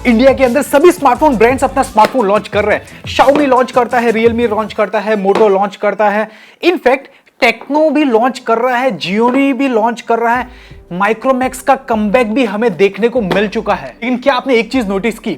India के अंदर सभी स्मार्टफोन ब्रांड्स अपना स्मार्टफोन लॉन्च कर रहे हैं। Xiaomi लॉन्च करता है, Realme लॉन्च करता है, Moto लॉन्च करता है, इनफैक्ट टेक्नो भी लॉन्च कर रहा है, जियोनी भी लॉन्च कर रहा है। माइक्रोमैक्स का कमबैक भी हमें देखने को मिल चुका है। लेकिन क्या आपने एक चीज नोटिस की,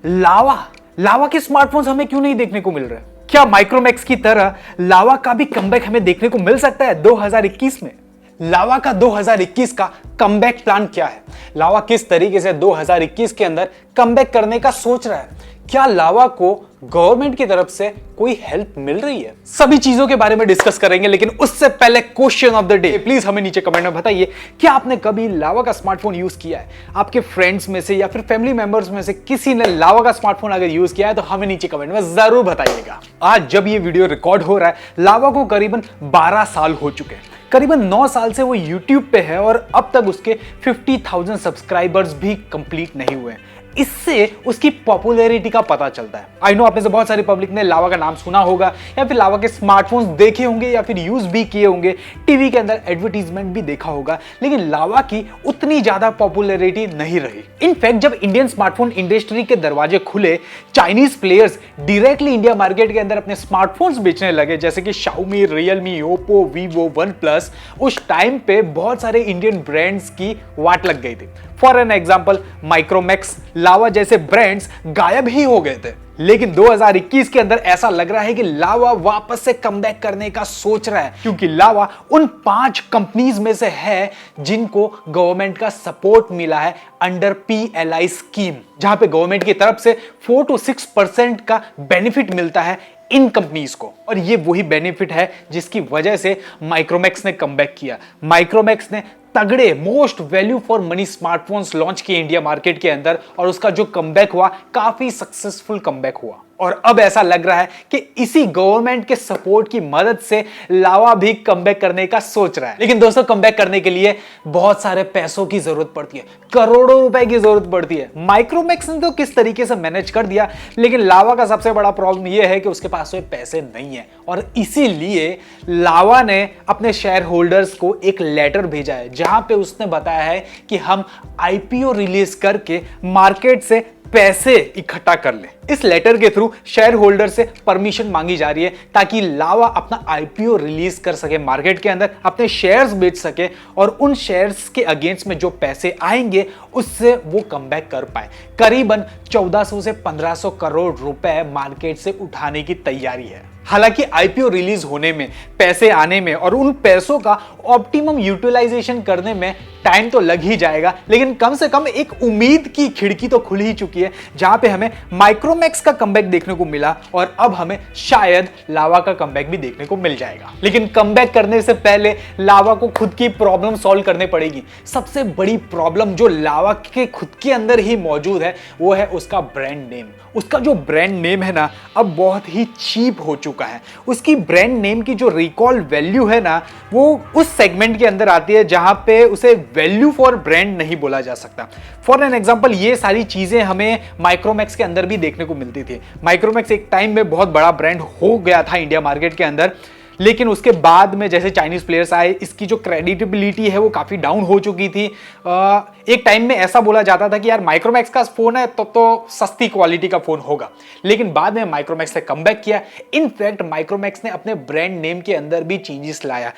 लावा के स्मार्टफोन्स हमें क्यों नहीं देखने को मिल रहे? क्या माइक्रोमैक्स की तरह लावा का भी कमबैक हमें देखने को मिल सकता है 2021 में? लावा का 2021 का कमबैक प्लान क्या है? लावा किस तरीके से 2021 के अंदर कमबैक करने का सोच रहा है? क्या लावा को गवर्नमेंट की तरफ से कोई हेल्प मिल रही है? सभी चीजों के बारे में डिस्कस करेंगे, लेकिन उससे पहले question of the day. Please हमें नीचे कमेंट में बताइए, क्या आपने कभी लावा का स्मार्टफोन यूज किया है? आपके फ्रेंड्स में से या फिर फैमिली मेंबर्स में से किसी ने लावा का स्मार्टफोन अगर यूज किया है तो हमें नीचे कमेंट में जरूर बताइएगा। आज जब ये वीडियो रिकॉर्ड हो रहा है, लावा को करीबन 12 साल हो चुके हैं। करीबन 9 साल से वो YouTube पे है और अब तक उसके 50,000 सब्सक्राइबर्स भी कंप्लीट नहीं हुए हैं। इससे उसकी पॉपुलैरिटी का पता चलता है। आई नो आप में से बहुत सारी पब्लिक ने लावा का नाम सुना होगा या फिर लावा के स्मार्टफोन्स देखे होंगे या फिर यूज भी किए होंगे, टीवी के अंदर एडवर्टीजमेंट भी देखा होगा, लेकिन लावा की उतनी ज्यादा पॉपुलैरिटी नहीं रही। इनफैक्ट जब इंडियन स्मार्टफोन इंडस्ट्री के दरवाजे खुले, Chinese players directly India market के अंदर अपने स्मार्टफोन्स बेचने लगे, जैसे कि Xiaomi, Realme, Oppo, Vivo, OnePlus। उस टाइम पे बहुत सारे इंडियन ब्रांड्स की वाट लग गई थी। फॉर एन एग्जाम्पल माइक्रोमैक्स, लावा जैसे ब्रांड्स गायब ही हो गए थे। लेकिन 2021 के अंदर ऐसा लग रहा है कि लावा वापस से कमबैक करने का सोच रहा है, क्योंकि लावा उन 5 कंपनीज में से है जिनको गवर्नमेंट का सपोर्ट मिला है अंडर PLI स्कीम, जहां पे गवर्नमेंट की तरफ से 4 to 6% का बेनिफिट मिलता है इन कंपनीज को। और ये वही बेनिफिट है जिसकी वजह से माइक्रोमैक्स ने कमबैक किया। माइक्रोमैक्स ने तगड़े most value for money smartphones launch किए इंडिया मार्केट के अंदर, और उसका जो कमबैक हुआ काफी सक्सेसफुल कमबैक हुआ। और अब ऐसा लग रहा है कि इसी गवर्नमेंट के सपोर्ट की मदद से लावा भी कमबैक करने का सोच रहा है। लेकिन दोस्तों, कमबैक करने के लिए बहुत सारे पैसों की जरूरत पड़ती है, करोड़ों रुपए की जरूरत पड़ती है। माइक्रोमैक्स ने तो किस तरीके से मैनेज कर दिया, लेकिन लावा का सबसे बड़ा प्रॉब्लम यह है कि उसके पास कोई पैसे नहीं है। और इसीलिए लावा ने अपने शेयर होल्डर्स को एक लेटर भेजा है, जहां पे उसने बताया है कि हम IPO रिलीज करके मार्केट से पैसे इकट्ठा कर ले। इस लेटर के थ्रू शेयर होल्डर से परमिशन मांगी जा रही है ताकि लावा अपना IPO रिलीज कर सके मार्केट के अंदर, अपने शेयर्स बेच सके और उन शेयर्स के अगेंस्ट में जो पैसे आएंगे उससे वो कमबैक कर पाए। करीबन 1400 से 1500 करोड़ रुपए मार्केट से उठाने की तैयारी है। हालांकि IPO रिलीज होने में, पैसे आने में और उन पैसों का ऑप्टिमम यूटिलाइजेशन करने में टाइम तो लग ही जाएगा, लेकिन कम से कम एक उम्मीद की खिड़की तो खुल ही चुकी है, जहां पे हमें माइक्रोमैक्स का कमबैक देखने को मिला और अब हमें शायद लावा का कमबैक भी देखने को मिल जाएगा। लेकिन कमबैक करने से पहले लावा को खुद की प्रॉब्लम सॉल्व करने पड़ेगी। सबसे बड़ी प्रॉब्लम जो लावा के खुद के अंदर ही मौजूद है वो है उसका ब्रांड नेम। उसका जो ब्रांड नेम है ना, अब बहुत ही चीप हो चुका है। उसकी ब्रांड नेम की जो रिकॉल वैल्यू है ना, वो उस सेगमेंट के अंदर आती है जहां पे उसे वैल्यू फॉर ब्रांड नहीं बोला जा सकता। फॉर एन एग्जांपल, ये सारी चीजें हमें माइक्रोमैक्स के अंदर भी देखने को मिलती थी। माइक्रोमैक्स एक टाइम में बहुत बड़ा ब्रांड हो गया था इंडिया मार्केट के अंदर, लेकिन उसके बाद में जैसे चाइनीज प्लेयर्स आए, इसकी जो क्रेडिटेबिलिटी है वो काफी डाउन हो चुकी थी। एक टाइम में ऐसा बोला जाता था कि यार माइक्रोमैक्स का फोन है तो सस्ती क्वालिटी का फोन होगा, लेकिन बाद में माइक्रोमैक्स ने कमबैक किया। इनफैक्ट माइक्रोमैक्स ने अपने ब्रांड नेम के अंदर भी चेंजेस लाया।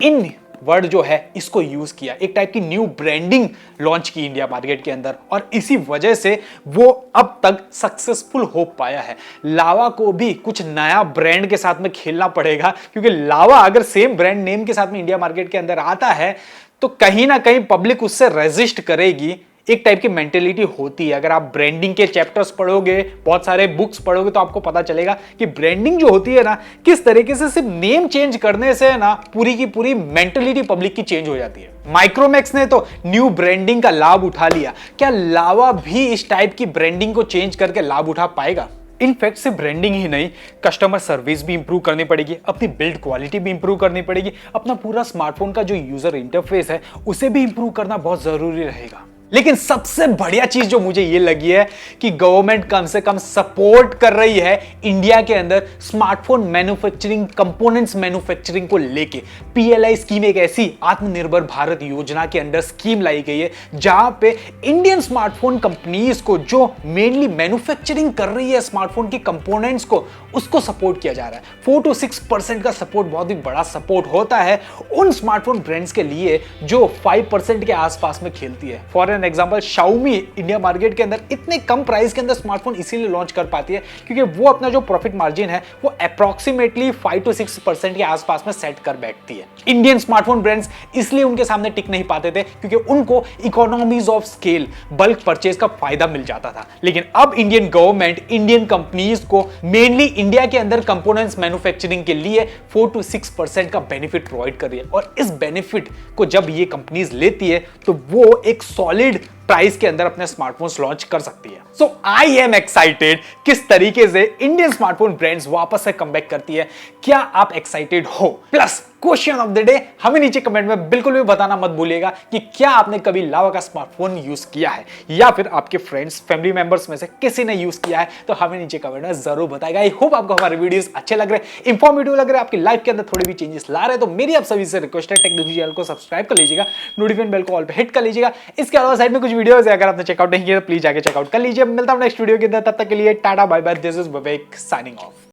इन वर्ड जो है इसको यूज किया, एक टाइप की न्यू ब्रांडिंग लॉन्च की इंडिया मार्केट के अंदर, और इसी वजह से वो अब तक सक्सेसफुल हो पाया है। लावा को भी कुछ नया ब्रांड के साथ में खेलना पड़ेगा, क्योंकि लावा अगर सेम ब्रांड नेम के साथ में इंडिया मार्केट के अंदर आता है तो कहीं ना कहीं पब्लिक उससे रेजिस्ट करेगी। एक टाइप की मेंटेलिटी होती है। अगर आप ब्रांडिंग के चैप्टर्स पढ़ोगे, बहुत सारे बुक्स पढ़ोगे, तो आपको पता चलेगा कि ब्रांडिंग जो होती है ना, किस तरीके से सिर्फ नेम चेंज करने से ना पूरी की पूरी मेंटेलिटी पब्लिक की चेंज हो जाती है। माइक्रोमैक्स ने तो न्यू ब्रांडिंग का लाभ उठा लिया। क्या लावा भी इस टाइप की ब्रांडिंग को चेंज करके लाभ उठा पाएगा? इनफैक्ट सिर्फ ब्रांडिंग ही नहीं, कस्टमर सर्विस भी इंप्रूव करनी पड़ेगी, अपनी बिल्ड क्वालिटी भी इंप्रूव करनी पड़ेगी, अपना पूरा स्मार्टफोन का जो यूजर इंटरफेस है उसे भी इंप्रूव करना बहुत जरूरी रहेगा। लेकिन सबसे बढ़िया चीज जो मुझे ये लगी है कि गवर्नमेंट कम से कम सपोर्ट कर रही है इंडिया के अंदर स्मार्टफोन मैन्युफैक्चरिंग कंपोनेंट्स मैन्युफैक्चरिंग को लेके। पीएलआई स्कीम एक ऐसी आत्मनिर्भर भारत योजना के अंदर स्कीम लाई गई है जहां पे इंडियन स्मार्टफोन कंपनीज को जो मेनली मैन्युफैक्चरिंग कर रही है स्मार्टफोन के कंपोनेंट्स को, उसको सपोर्ट किया जा रहा है। 4 to 6% का सपोर्ट बहुत ही बड़ा सपोर्ट होता है उन स्मार्टफोन ब्रांड्स के लिए जो 5% के आसपास में खेलती है। For an example Xiaomi India market के अंदर इतने कम प्राइस के अंदर स्मार्टफोन इसीलिए लॉन्च कर पाती है क्योंकि वो अपना जो प्रॉफिट मार्जिन है वो अप्रॉक्सीमेटली 5 to 6% के आसपास में सेट कर बैठती है। इंडियन स्मार्टफोन ब्रांड्स इसलिए उनके सामने टिक नहीं पाते थे क्योंकि उनको economies of scale, bulk purchase का फायदा मिल जाता था। लेकिन अब इंडियन गवर्नमेंट इंडियन कंपनीज को मेनली इंडिया के अंदर कंपोनेंट्स मैन्युफैक्चरिंग के लिए 4 to 6% का बेनिफिट प्रोवाइड कर रही है और इस बेनिफिट को जब ये कंपनीज लेती है तो वो एक सॉलिड प्राइस के अंदर अपने स्मार्टफोन्स लॉन्च कर सकती है। सो आई एम एक्साइटेड किस तरीके से इंडियन स्मार्टफोन ब्रांड्स वापस से कमबैक करती है। क्या आप एक्साइटेड हो? Plus question of the day हमें नीचे कमेंट में बिल्कुल भी बताना मत भूलिएगा कि क्या आपने कभी लावा का स्मार्टफोन यूज किया है या फिर आपके फ्रेंड्स फैमिली मेंबर्स में से किसी ने यूज किया है, तो हमें नीचे कमेंट में जरूर बताएगा। आई होप आपको हमारे वीडियोस अच्छे लग रहे हैं, इंफॉर्मेटिव लग रहे हैं, आपकी लाइफ के अंदर थोड़ी भी चेंजेस ला रहे हैं, तो मेरी आप सभी से रिक्वेस्ट है टेक्नोलॉजी चैनल को सब्सक्राइब कर लीजिएगा, नोटिफिकेशन बेल को ऑल पे हिट कर लीजिएगा। इसके अलावा साइड में कुछ वीडियोस है, अगर आपने चेकआउट नहीं किया तो प्लीज जाके चेकआउट कर लीजिए। मिलता हूं नेक्स्ट वीडियो के अंदर, तब तक के लिए tata bye bye, this is Vivek signing of.